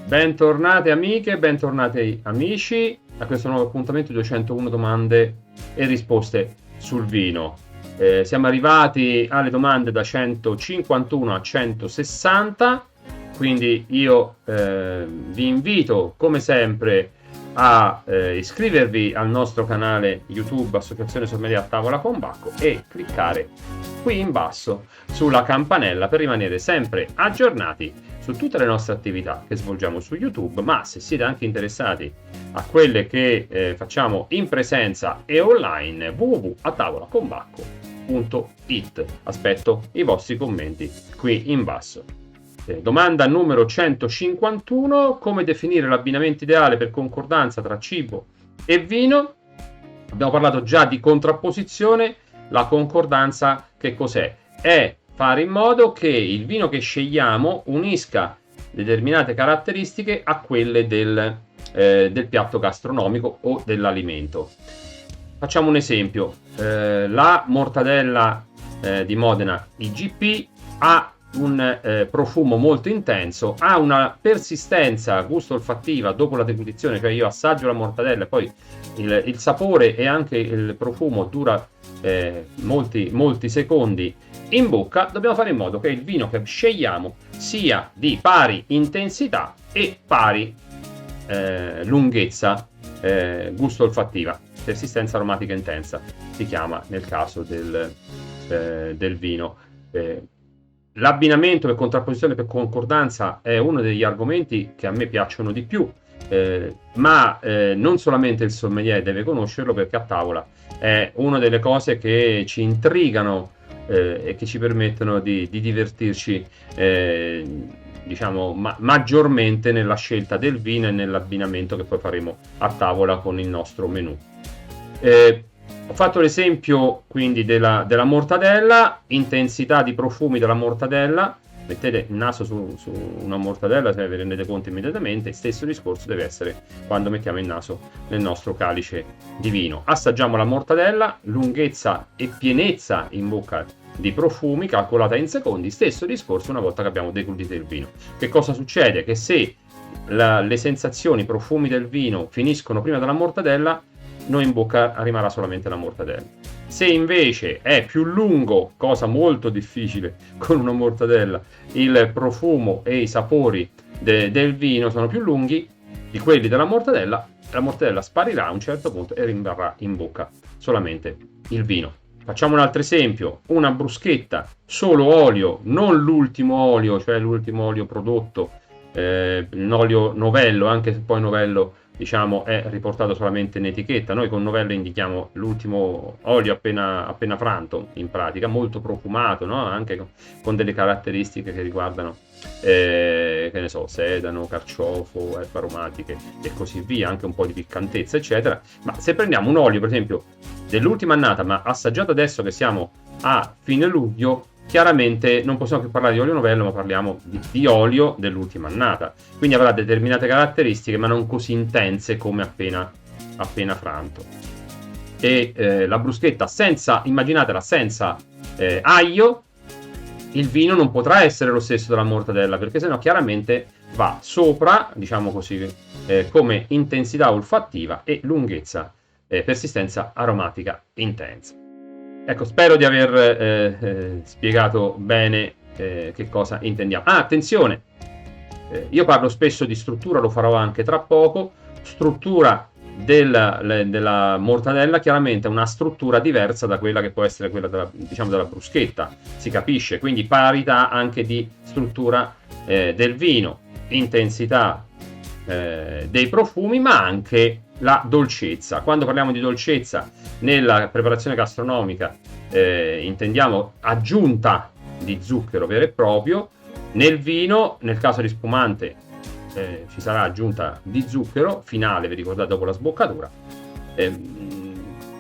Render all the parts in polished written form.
Bentornate amiche, bentornati amici a questo nuovo appuntamento 201 domande e risposte sul vino. Siamo arrivati alle domande da 151 a 160, quindi io vi invito come sempre a iscrivervi al nostro canale YouTube Associazione Sommelier a Tavola con Bacco e cliccare qui in basso sulla campanella per rimanere sempre aggiornati su tutte le nostre attività che svolgiamo su YouTube, ma se siete anche interessati a quelle che facciamo in presenza e online, www.atavolaconbacco.it. Aspetto i vostri commenti qui in basso. Domanda numero 151: come definire l'abbinamento ideale per concordanza tra cibo e vino? Abbiamo parlato già di contrapposizione. La concordanza che cos'è? È fare in modo che il vino che scegliamo unisca determinate caratteristiche a quelle del piatto gastronomico o dell'alimento. Facciamo un esempio: la mortadella di Modena IGP ha un profumo molto intenso, ha una persistenza gusto olfattiva dopo la deglutizione, cioè io assaggio la mortadella e poi il sapore e anche il profumo dura molti secondi in bocca. Dobbiamo fare in modo che il vino che scegliamo sia di pari intensità e pari lunghezza gusto olfattiva. Persistenza aromatica intensa si chiama nel caso del vino. L'abbinamento per contrapposizione per concordanza è uno degli argomenti che a me piacciono di più, ma non solamente il sommelier deve conoscerlo, perché a tavola è una delle cose che ci intrigano e che ci permettono di divertirci diciamo maggiormente nella scelta del vino e nell'abbinamento che poi faremo a tavola con il nostro menù. Ho fatto l'esempio quindi della mortadella, intensità di profumi della mortadella. Mettete il naso su una mortadella, se vi rendete conto immediatamente. Stesso discorso deve essere quando mettiamo il naso nel nostro calice di vino. Assaggiamo la mortadella, lunghezza e pienezza in bocca di profumi calcolata in secondi. Stesso discorso una volta che abbiamo deglutito il vino. Che cosa succede? Che se le sensazioni, i profumi del vino finiscono prima della mortadella, noi in bocca rimarrà solamente la mortadella. Se invece è più lungo, cosa molto difficile con una mortadella, il profumo e i sapori del vino sono più lunghi di quelli della mortadella, la mortadella sparirà a un certo punto e rimarrà in bocca solamente il vino. Facciamo un altro esempio: una bruschetta, solo olio, non l'ultimo olio, cioè l'ultimo olio prodotto, un olio novello, anche se poi novello diciamo è riportato solamente in etichetta. Noi con novello indichiamo l'ultimo olio appena franto, in pratica molto profumato, no? Anche con delle caratteristiche che riguardano che ne so, sedano, carciofo, erbe aromatiche e così via, anche un po' di piccantezza eccetera. Ma se prendiamo un olio per esempio dell'ultima annata ma assaggiato adesso che siamo a fine luglio, chiaramente non possiamo più parlare di olio novello, ma parliamo di olio dell'ultima annata, quindi avrà determinate caratteristiche ma non così intense come appena franto. E la bruschetta immaginatela senza aglio, il vino non potrà essere lo stesso della mortadella, perché sennò chiaramente va sopra, diciamo così, come intensità olfattiva e lunghezza, persistenza aromatica intensa. Ecco, spero di aver spiegato bene che cosa intendiamo. Attenzione, io parlo spesso di struttura, lo farò anche tra poco. Struttura della mortadella chiaramente è una struttura diversa da quella che può essere quella della bruschetta, si capisce, quindi parità anche di struttura del vino, intensità dei profumi, ma anche la dolcezza. Quando parliamo di dolcezza nella preparazione gastronomica intendiamo aggiunta di zucchero vero e proprio. Nel vino, nel caso di spumante, ci sarà aggiunta di zucchero finale, vi ricordate, dopo la sboccatura,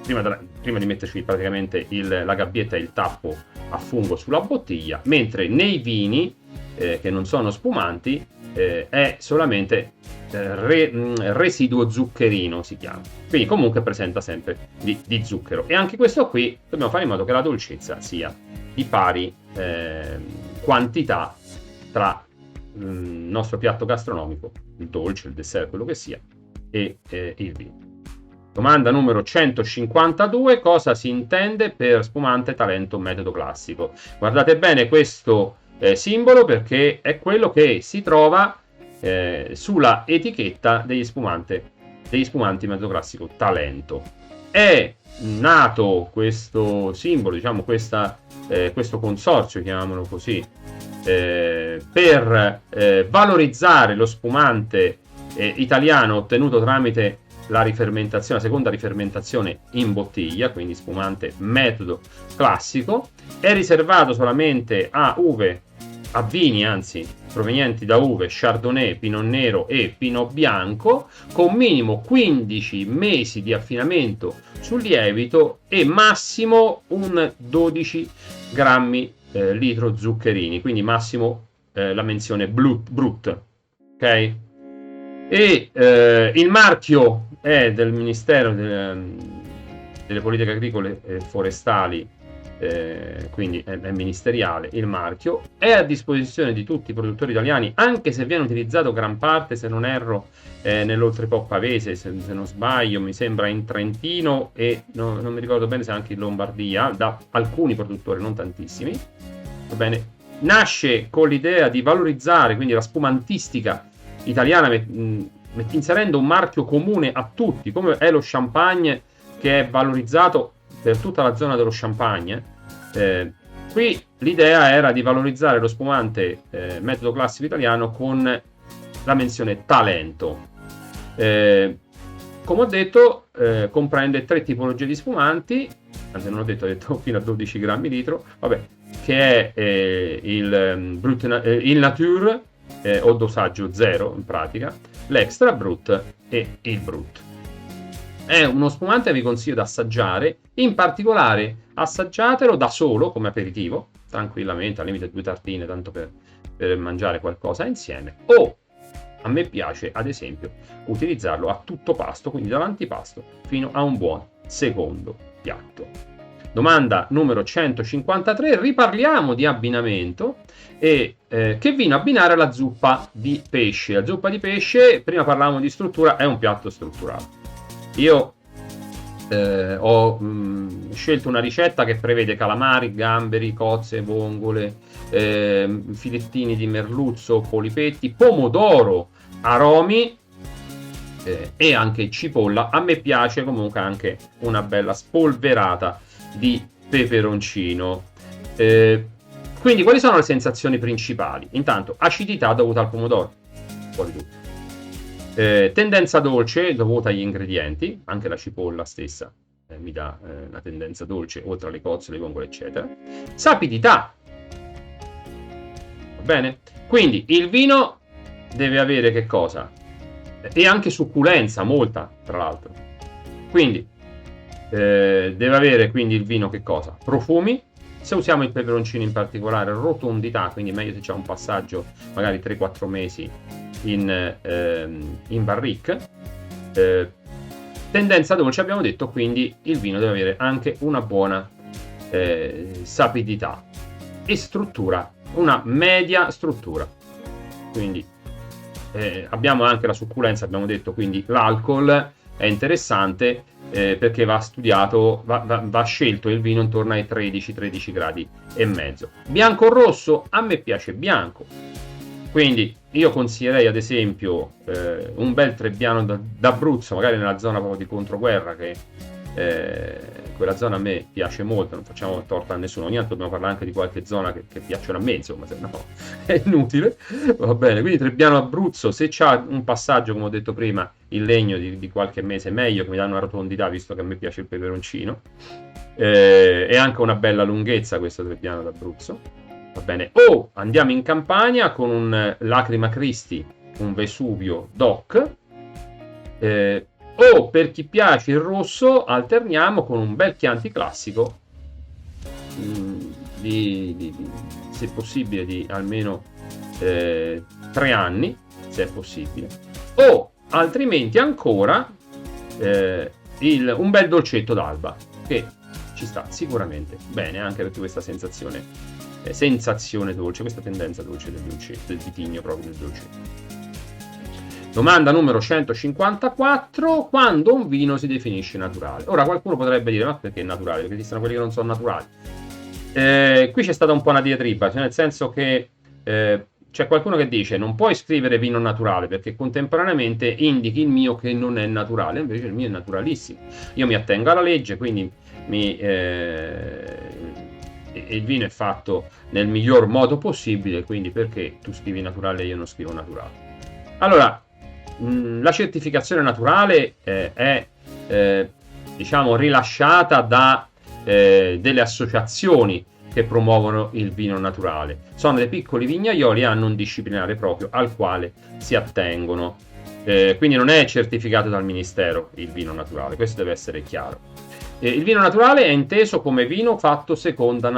prima di metterci praticamente la gabbietta e il tappo a fungo sulla bottiglia, mentre nei vini che non sono spumanti è solamente residuo zuccherino, si chiama, quindi comunque presenta sempre di zucchero. E anche questo qui dobbiamo fare in modo che la dolcezza sia di pari quantità tra nostro piatto gastronomico, il dolce, il dessert, quello che sia, e il vino. Domanda numero 152: cosa si intende per spumante talento metodo classico? Guardate bene questo simbolo, perché è quello che si trova sulla etichetta degli spumanti metodo classico talento. È nato questo simbolo, diciamo questo consorzio, chiamiamolo così, per valorizzare lo spumante italiano ottenuto tramite la seconda rifermentazione in bottiglia, quindi spumante metodo classico. È riservato solamente a vini, anzi, provenienti da uve Chardonnay, Pinot Nero e Pinot Bianco, con minimo 15 mesi di affinamento sul lievito e massimo un 12 grammi litro zuccherini, quindi massimo la menzione Brut, ok? E il marchio è del Ministero delle Politiche Agricole e Forestali, quindi è ministeriale il marchio, è a disposizione di tutti i produttori italiani, anche se viene utilizzato gran parte, se non erro, nell'Oltrepo Pavese, se non sbaglio, mi sembra in Trentino e non mi ricordo bene se anche in Lombardia, da alcuni produttori, non tantissimi. Va bene, nasce con l'idea di valorizzare quindi la spumantistica italiana, inserendo un marchio comune a tutti, come è lo champagne, che è valorizzato per tutta la zona dello Champagne. Qui l'idea era di valorizzare lo spumante metodo classico italiano con la menzione talento. Come ho detto, comprende 3 tipologie di spumanti, anzi non ho detto fino a 12 grammi litro, vabbè, che è il Nature, o dosaggio 0 in pratica, l'Extra Brut e il Brut. È uno spumante che vi consiglio di assaggiare, in particolare assaggiatelo da solo come aperitivo, tranquillamente, al limite 2 tartine, tanto per mangiare qualcosa insieme, o a me piace ad esempio utilizzarlo a tutto pasto, quindi dall'antipasto fino a un buon secondo piatto. Domanda numero 153, riparliamo di abbinamento e che vino abbinare alla zuppa di pesce. La zuppa di pesce, prima parlavamo di struttura, è un piatto strutturato. Io ho scelto una ricetta che prevede calamari, gamberi, cozze, vongole, filettini di merluzzo, polipetti, pomodoro, aromi e anche cipolla. A me piace comunque anche una bella spolverata di peperoncino. Quindi quali sono le sensazioni principali? Intanto acidità dovuta al pomodoro, fuori tutto. Tendenza dolce dovuta agli ingredienti, anche la cipolla stessa mi dà una tendenza dolce, oltre alle cozze, le vongole eccetera. Sapidità, va bene? Quindi il vino deve avere che cosa? E anche succulenza, molta tra l'altro. Quindi deve avere quindi il vino che cosa? Profumi. Se usiamo il peperoncino in particolare, rotondità, quindi meglio se c'è un passaggio magari 3-4 mesi in barrique. Tendenza dolce, abbiamo detto, quindi il vino deve avere anche una buona sapidità e struttura, una media struttura. Quindi abbiamo anche la succulenza, abbiamo detto, quindi l'alcol è interessante perché va studiato, va scelto il vino intorno ai 13 gradi e mezzo. Bianco o rosso? A me piace bianco, quindi io consiglierei ad esempio un bel Trebbiano d'Abruzzo, magari nella zona proprio di controguerra, che quella zona a me piace molto, non facciamo torta a nessuno, ogni tanto dobbiamo parlare anche di qualche zona che piacciono a me, insomma, se no è inutile. Va bene, quindi Trebbiano d'Abruzzo, se c'ha un passaggio, come ho detto prima, in legno di qualche mese meglio, che mi danno una rotondità, visto che a me piace il peperoncino, e anche una bella lunghezza questo Trebbiano d'Abruzzo, va bene. O andiamo in Campania con un Lacrima Christi, un Vesuvio DOC, o per chi piace il rosso alterniamo con un bel Chianti classico se possibile di almeno 3 anni, se è possibile, o altrimenti ancora un bel dolcetto d'alba, che ci sta sicuramente bene anche per questa sensazione sensazione dolce, questa tendenza dolce del vitigno, proprio del dolce. Domanda numero 154: quando un vino si definisce naturale? Ora qualcuno potrebbe dire: ma perché naturale? Perché esistono quelli che non sono naturali. Qui c'è stata un po' una diatriba, cioè nel senso che c'è qualcuno che dice: non puoi scrivere vino naturale perché contemporaneamente indichi il mio che non è naturale, invece il mio è naturalissimo. Io mi attengo alla legge, quindi il vino è fatto nel miglior modo possibile, quindi perché tu scrivi naturale e io non scrivo naturale? Allora, la certificazione naturale è diciamo rilasciata da delle associazioni che promuovono il vino naturale. Sono dei piccoli vignaioli e hanno un disciplinare proprio al quale si attengono. Quindi non è certificato dal Ministero il vino naturale, questo deve essere chiaro. Il vino naturale è inteso come vino fatto secondo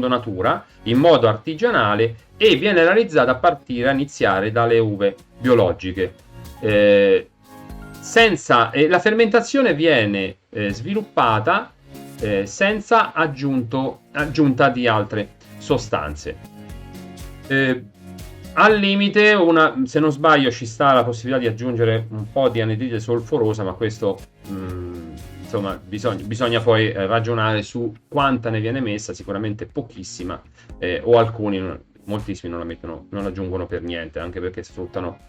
natura, in modo artigianale, e viene realizzato a iniziare dalle uve biologiche. La fermentazione viene sviluppata senza aggiunta di altre sostanze. Al limite, se non sbaglio, ci sta la possibilità di aggiungere un po' di anidride solforosa, ma questo insomma bisogna poi ragionare su quanta ne viene messa, sicuramente pochissima, o alcuni, moltissimi non aggiungono per niente, anche perché sfruttano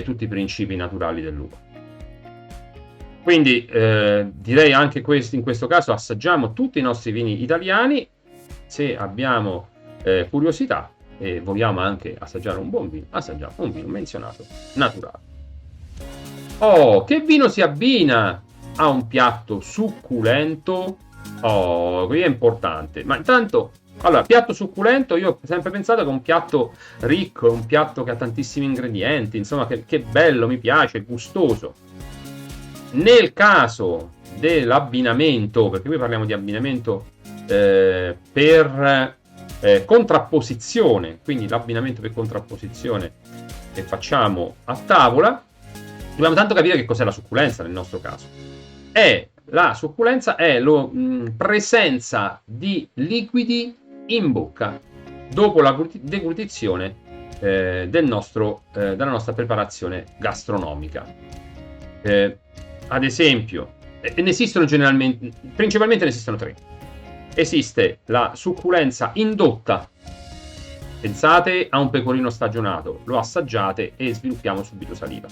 tutti i principi naturali dell'uva. Quindi direi anche in questo caso assaggiamo tutti i nostri vini italiani, se abbiamo curiosità e vogliamo anche assaggiare un buon vino, assaggiamo un vino menzionato naturale. Oh, che vino si abbina a un piatto succulento? Oh, qui è importante. Ma intanto, allora, piatto succulento, io ho sempre pensato che è un piatto ricco, un piatto che ha tantissimi ingredienti, insomma, che bello, mi piace, è gustoso. Nel caso dell'abbinamento, perché qui parliamo di abbinamento per contrapposizione, quindi l'abbinamento per contrapposizione che facciamo a tavola, dobbiamo tanto capire che cos'è la succulenza nel nostro caso. La succulenza è la presenza di liquidi in bocca dopo la deglutizione della nostra preparazione gastronomica. Ad esempio, principalmente ne esistono tre. Esiste la succulenza indotta. Pensate a un pecorino stagionato, lo assaggiate e sviluppiamo subito saliva.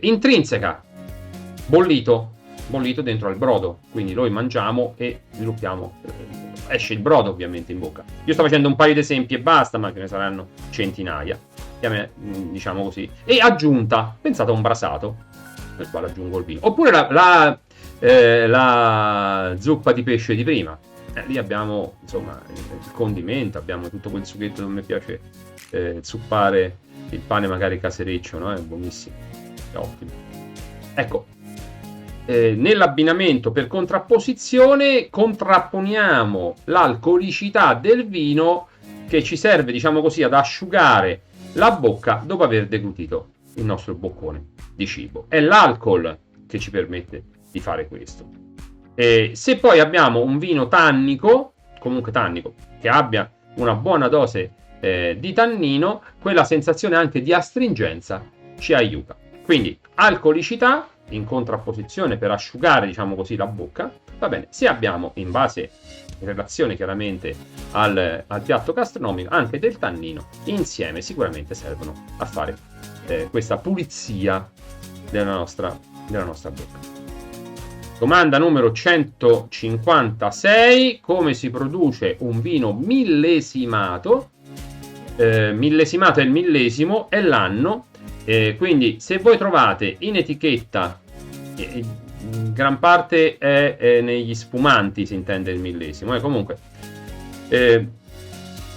Intrinseca, bollito dentro al brodo, quindi noi mangiamo e sviluppiamo, esce il brodo ovviamente in bocca. Io sto facendo un paio di esempi e basta, ma ce ne saranno centinaia, diciamo così. E aggiunta, pensate a un brasato nel quale aggiungo il vino, oppure la zuppa di pesce di prima, lì abbiamo insomma il condimento, abbiamo tutto quel sughetto, non mi piace zuppare il pane magari casereccio, no? È buonissimo, è ottimo. Ecco, nell'abbinamento per contrapposizione contrapponiamo l'alcolicità del vino che ci serve, diciamo così, ad asciugare la bocca dopo aver deglutito il nostro boccone di cibo. È l'alcol che ci permette di fare questo. Se poi abbiamo un vino tannico, comunque tannico, che abbia una buona dose di tannino, quella sensazione anche di astringenza ci aiuta. Quindi alcolicità in contrapposizione per asciugare, diciamo così, la bocca. Va bene, se abbiamo, in base in relazione chiaramente al piatto gastronomico, anche del tannino, insieme sicuramente servono a fare questa pulizia della nostra bocca. Domanda numero 156: come si produce un vino millesimato? Millesimato è il millesimo, è l'anno, quindi se voi trovate in etichetta, in gran parte è negli spumanti si intende il millesimo, comunque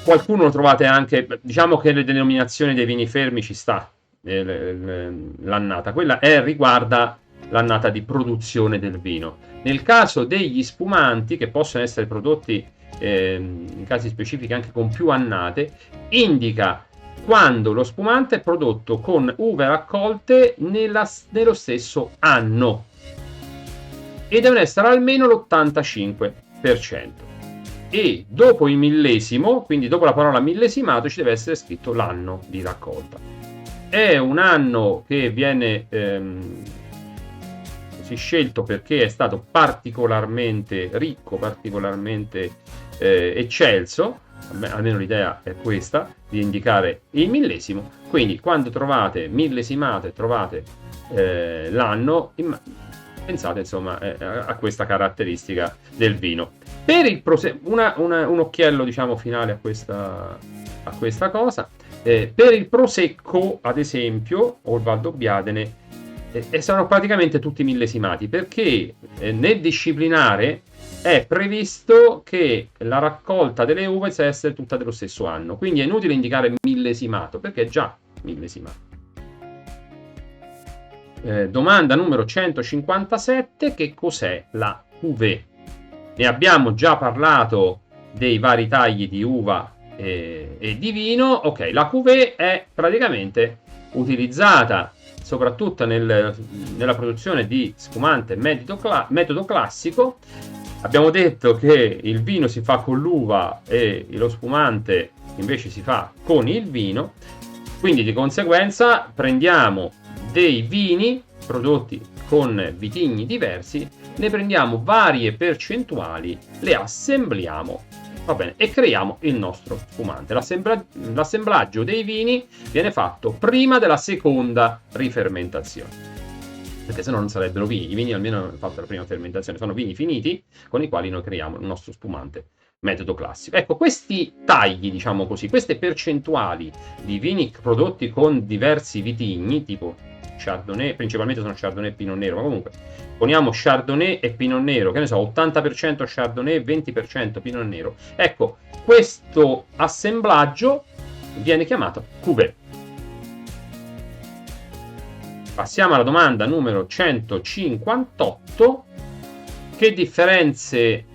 qualcuno lo trovate anche, diciamo che le denominazioni dei vini fermi ci sta l'annata, quella riguarda l'annata di produzione del vino. Nel caso degli spumanti, che possono essere prodotti in casi specifici anche con più annate, indica quando lo spumante è prodotto con uve raccolte nello stesso anno e devono essere almeno l'85%. e dopo il millesimo, quindi dopo la parola millesimato, ci deve essere scritto l'anno di raccolta. È un anno che viene così scelto perché è stato particolarmente ricco, particolarmente eccelso, almeno l'idea è questa, di indicare il millesimo. Quindi quando trovate millesimato e trovate l'anno, pensate insomma a questa caratteristica del vino. Per il un occhiello diciamo finale a questa cosa. Per il prosecco, ad esempio, o il Valdobbiadene, sono praticamente tutti millesimati, perché nel disciplinare è previsto che la raccolta delle uve deve essere tutta dello stesso anno, quindi è inutile indicare millesimato perché è già millesimato. Domanda numero 157: che cos'è la cuvée? Ne abbiamo già parlato dei vari tagli di uva e di vino. Ok, la cuvée è praticamente utilizzata soprattutto nella produzione di spumante metodo classico. Abbiamo detto che il vino si fa con l'uva e lo spumante invece si fa con il vino, quindi di conseguenza prendiamo dei vini prodotti con vitigni diversi, ne prendiamo varie percentuali, le assembliamo, va bene, e creiamo il nostro spumante. L'assemblaggio dei vini viene fatto prima della seconda rifermentazione, perché se no non sarebbero vini. I vini almeno hanno fatto la prima fermentazione, sono vini finiti con i quali noi creiamo il nostro spumante metodo classico. Ecco, questi tagli, diciamo così, queste percentuali di vini prodotti con diversi vitigni, tipo Chardonnay, principalmente sono Chardonnay e Pinot Nero, ma comunque poniamo Chardonnay e Pinot Nero, che ne so, 80% Chardonnay e 20% Pinot Nero. Ecco, questo assemblaggio viene chiamato cuvée. Passiamo alla domanda numero 158. Che differenze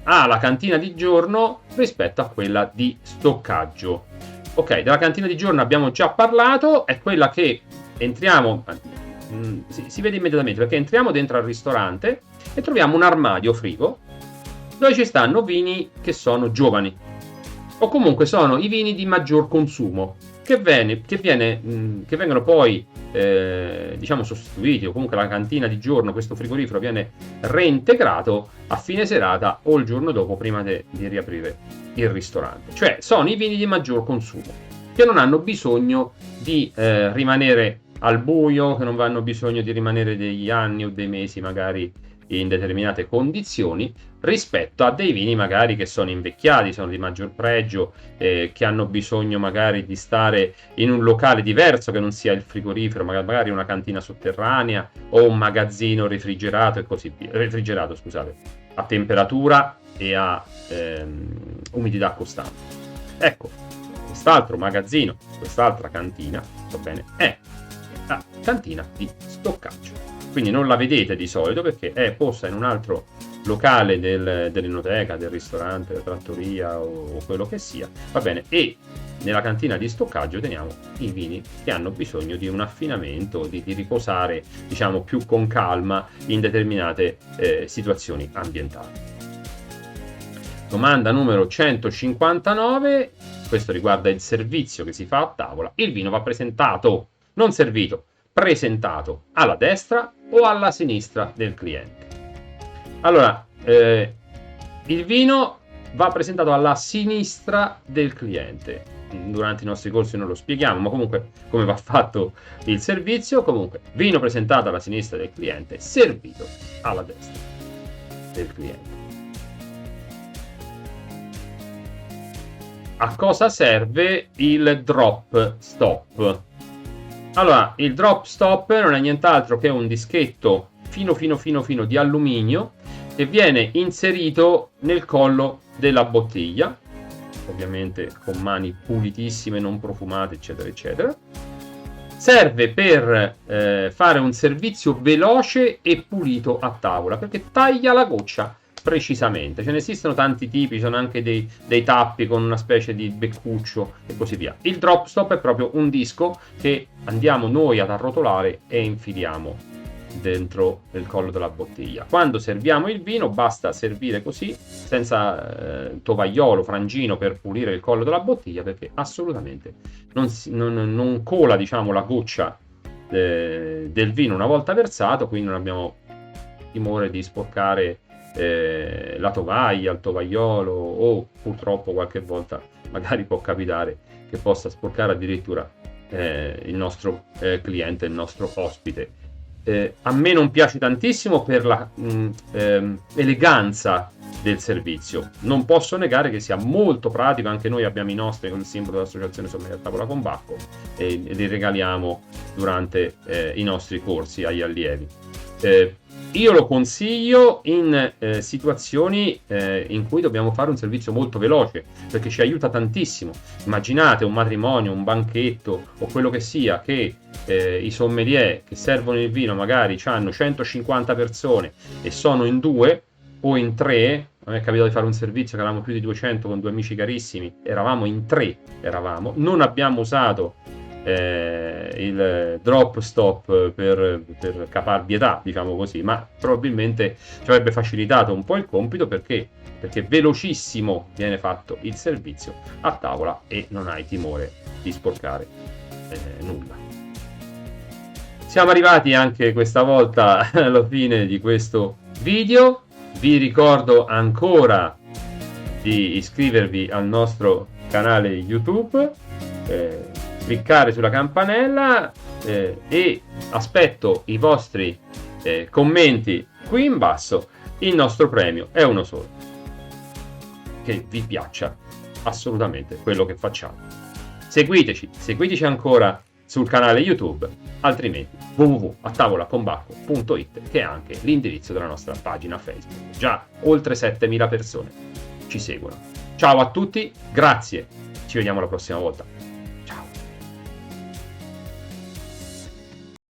ha la cantina di giorno rispetto a quella di stoccaggio? Ok, della cantina di giorno abbiamo già parlato, è quella che entriamo, si vede immediatamente perché entriamo dentro al ristorante e troviamo un armadio frigo dove ci stanno vini che sono giovani o comunque sono i vini di maggior consumo che vengono poi diciamo sostituiti, o comunque la cantina di giorno, questo frigorifero viene reintegrato a fine serata o il giorno dopo prima di riaprire il ristorante. Cioè sono i vini di maggior consumo che non hanno bisogno di rimanere al buio, che non hanno bisogno di rimanere degli anni o dei mesi magari in determinate condizioni, rispetto a dei vini magari che sono invecchiati, sono di maggior pregio, che hanno bisogno magari di stare in un locale diverso che non sia il frigorifero, magari una cantina sotterranea o un magazzino refrigerato e così via, scusate, a temperatura e a umidità costante. Ecco, quest'altro magazzino, quest'altra cantina, va bene, è la cantina di stoccaggio. Quindi non la vedete di solito perché è posta in un altro locale dell'enoteca, del ristorante, della trattoria o quello che sia, va bene, e nella cantina di stoccaggio teniamo i vini che hanno bisogno di un affinamento, di riposare diciamo più con calma in determinate situazioni ambientali. Domanda numero 159, questo riguarda il servizio che si fa a tavola. Il vino va presentato, non servito, presentato alla destra o alla sinistra del cliente. Allora, il vino va presentato alla sinistra del cliente. Durante i nostri corsi non lo spieghiamo, ma comunque come va fatto il servizio, comunque vino presentato alla sinistra del cliente, servito alla destra del cliente. A cosa serve il drop stop? Allora, il drop stop non è nient'altro che un dischetto fino di alluminio che viene inserito nel collo della bottiglia, ovviamente con mani pulitissime, non profumate, eccetera, eccetera. Serve per fare un servizio veloce e pulito a tavola, perché taglia la goccia precisamente. Ce ne esistono tanti tipi, ci sono anche dei tappi con una specie di beccuccio e così via. Il drop stop è proprio un disco che andiamo noi ad arrotolare e infiliamo dentro il collo della bottiglia. Quando serviamo il vino basta servire così, senza tovagliolo, frangino per pulire il collo della bottiglia, perché assolutamente non cola, diciamo, la goccia del vino una volta versato, quindi non abbiamo timore di sporcare la tovaglia, il tovagliolo, o purtroppo qualche volta magari può capitare che possa sporcare addirittura il nostro cliente, il nostro ospite. A me non piace tantissimo per la eleganza del servizio. Non posso negare che sia molto pratico, anche noi abbiamo i nostri con il simbolo dell'associazione Sommelier a Tavola con Bacco e li regaliamo durante i nostri corsi agli allievi. Io lo consiglio in situazioni in cui dobbiamo fare un servizio molto veloce, perché ci aiuta tantissimo. Immaginate un matrimonio, un banchetto o quello che sia, che i sommelier che servono il vino magari hanno 150 persone e sono in 2 o in 3. A me è capitato di fare un servizio che eravamo più di 200 con 2 amici carissimi, eravamo in 3, non abbiamo usato il drop stop per caparbietà, diciamo così, ma probabilmente ci avrebbe facilitato un po' il compito, perché velocissimo viene fatto il servizio a tavola e non hai timore di sporcare nulla. Siamo arrivati anche questa volta alla fine di questo video. Vi ricordo ancora di iscrivervi al nostro canale YouTube, cliccare sulla campanella e aspetto i vostri commenti qui in basso. Il nostro premio è uno solo: che vi piaccia assolutamente quello che facciamo. Seguiteci ancora sul canale YouTube, altrimenti www.atavolaconbacco.it, che è anche l'indirizzo della nostra pagina Facebook. Già oltre 7.000 persone ci seguono. Ciao a tutti, grazie, ci vediamo la prossima volta.